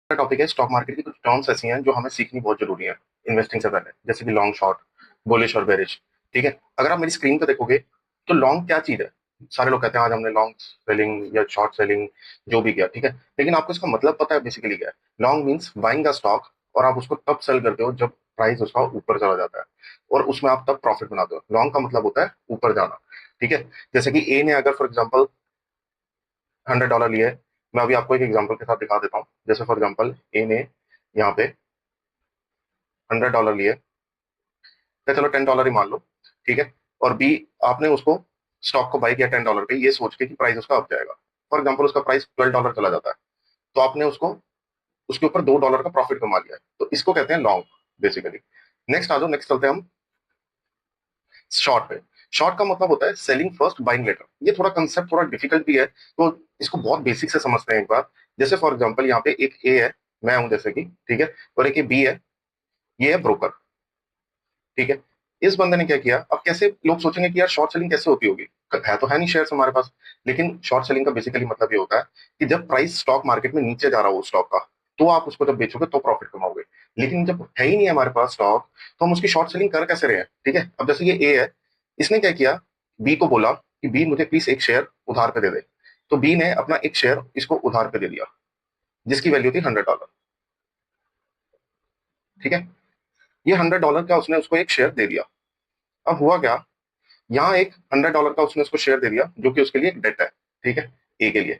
Topic है stock market की कुछ टर्म्स ऐसी हैं जो हमें सीखनी बहुत जरूरी है इन्वेस्टिंग से पहले, जैसे कि लॉन्ग शॉर्ट, बुलिश और बेरिश। ठीक है, अगर आप मेरी स्क्रीन पे देखोगे तो लॉन्ग क्या चीज है। सारे लोग कहते हैं आज हमने लॉन्ग सेलिंग या शॉर्ट सेलिंग जो भी किया, ठीक है, लेकिन आपको इसका मतलब पता है बेसिकली क्या है। Long means buying a stock और आप उसको तब सेल करते हो जब प्राइस उसका ऊपर चला जाता है और उसमें आप तब प्रॉफिट बनाते हो। लॉन्ग का मतलब होता है ऊपर जाना। ठीक है, जैसे कि ए ने अगर फॉर एग्जाम्पल $100 लिए, मैं अभी आपको एक एग्जांपल के साथ दिखा देता हूँ। जैसे फॉर एग्जांपल ए ने यहाँ पे $100 लिए, या चलो $10 ही मान लो, ठीक है, और बी आपने उसको स्टॉक को बाई किया $10 पे, ये सोच के कि प्राइस उसका अप जाएगा। फॉर एग्जाम्पल उसका प्राइस $12 चला जाता है, तो आपने उसको उसके ऊपर $2 का प्रॉफिट कमा लिया है, तो इसको कहते हैं लॉन्ग बेसिकली। नेक्स्ट आ जाओ, नेक्स्ट चलते हैं हम शॉर्ट पे। शॉर्ट का मतलब होता है सेलिंग फर्स्ट बाइंग लेटर। ये थोड़ा कंसेप्ट थोड़ा डिफिकल्ट भी है, तो इसको बहुत बेसिक से समझते हैं एक बार। जैसे फॉर एग्जांपल यहाँ पे एक ए है, मैं हूं जैसे कि, ठीक है, और एक बी है, ये है ब्रोकर। ठीक है, इस बंदे ने क्या किया, अब कैसे लोग सोचेंगे कि यार शॉर्ट सेलिंग कैसे होती होगी, है तो है नहीं शेयर हमारे पास। लेकिन शॉर्ट सेलिंग का बेसिकली मतलब ये होता है कि जब प्राइस स्टॉक मार्केट में नीचे जा रहा हो स्टॉक का, तो आप उसको जब बेचोगे तो प्रॉफिट कमाओगे। लेकिन जब है ही नहीं हमारे पास स्टॉक, तो हम उसकी शॉर्ट सेलिंग कर कैसे रहे हैं। ठीक है, अब जैसे ये ए है, इसने क्या किया, बी को बोला कि बी मुझे प्लीज एक शेयर उधार पे दे दे। तो बी ने अपना एक शेयर इसको उधार पे दे दिया, जिसकी वैल्यू थी $100। ठीक है, ये $100 का उसने उसको एक शेयर दे दिया। अब हुआ क्या, यहाँ एक $100 का उसने उसको शेयर दे दिया जो कि उसके लिए एक डेट है। ठीक है, ए के लिए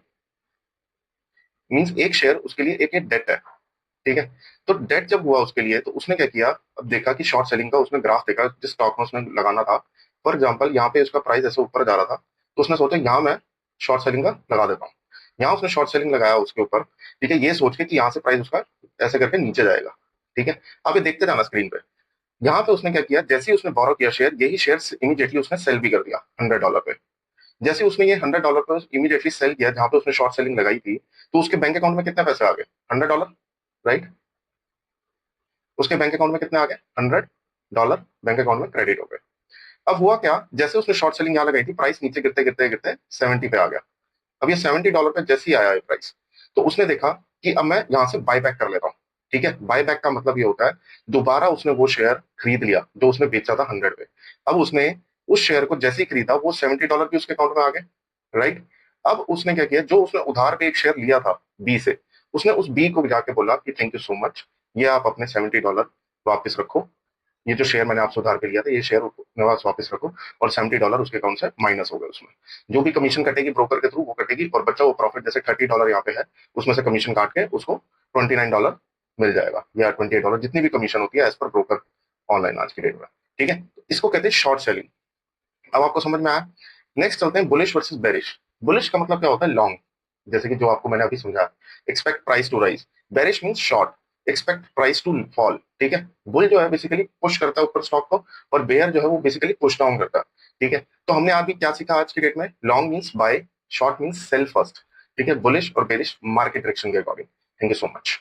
मींस एक शेयर उसके लिए एक एक डेट है। ठीक है, तो डेट जब हुआ उसके लिए, तो उसने क्या किया, अब देखा कि शॉर्ट सेलिंग का उसने ग्राफ देखा जिस स्टॉक में उसने लगाना था। फॉर एग्जाम्पल यहाँ पे उसका प्राइस ऐसे ऊपर जा रहा था, तो उसने सोचा यहाँ मैं शॉर्ट सेलिंग का लगा देता हूँ। यहाँ उसने शॉर्ट सेलिंग लगाया उसके ऊपर। ठीक है, ये सोच के कि यहाँ से प्राइस उसका ऐसे करके नीचे जाएगा। ठीक है, आप ये देखते जाना स्क्रीन पे। यहाँ पे उसने क्या किया, जैसे ही उसने बोरो किया शेयर, यही शेयर इमीडिएटली उसने सेल भी कर दिया $100 पे। जैसे उसने ये $100 पे इमीडिएटली सेल किया जहां पे उसने शॉर्ट सेलिंग लगाई थी, तो उसके बैंक अकाउंट में कितने पैसे आ गए, $100, राइट। उसके बैंक अकाउंट में कितने आ गए, $100 बैंक अकाउंट में क्रेडिट हो गए। अब हुआ क्या, जैसे उसने शॉर्ट सेलिंग यहाँ लगाई थी, प्राइस नीचे गिरते गिरते गिरते 70 पे आ गया। अब ये $70 पे जैसे ही आया है प्राइस, तो उसने देखा कि अब मैं यहाँ से बाय बैक कर लेता हूँ। ठीक है, बाय बैक का मतलब ये होता है दोबारा उसने वो शेयर खरीद लिया जो उसने बेचा था 100 पे। अब उसने उस शेयर को जैसे ही खरीदा, वो $70 भी उसके अकाउंट में आ गए, राइट। अब उसने क्या किया, जो उसने उधार पे एक शेयर लिया था बी से, उसने उस बी को जाके बोला कि थैंक यू सो मच, ये आप अपने $70 वापस रखो। ये जो शेयर मैंने आपसे उधार पे लिया था, ये शेयर मेरे पास वापस रखो। और $70 उसके अकाउंट से माइनस हो गए। उसमें जो भी कमीशन कटेगी ब्रोकर के थ्रू वो कटेगी, और बच्चा वो प्रॉफिट जैसे $30 यहाँ पे है, उसमें से कमीशन काट के उसको $29 मिल जाएगा, या $28, जितनी भी कमीशन होती है एज पर ब्रोकर ऑनलाइन आज की डेट में। ठीक है, तो इसको कहते हैं शॉर्ट सेलिंग। अब आपको समझ में आया। नेक्स्ट चलते हैं बुलिश वर्सेस बेरिश। बुलिश का मतलब क्या होता है, लॉन्ग, जैसे कि जो आपको मैंने अभी समझाया, expect price to rise. Bearish means short, expect price to fall. ठीक है, बुल जो है बेसिकली पुश करता है ऊपर स्टॉक को, और बेयर जो है वो बेसिकली पुश डाउन करता है। ठीक है, तो हमने अभी क्या सीखा आज की डेट में, long means buy, short means sell first. ठीक है, बुलिश और बेरिश मार्केट डायरेक्शन के अकॉर्डिंग। Thank you so much.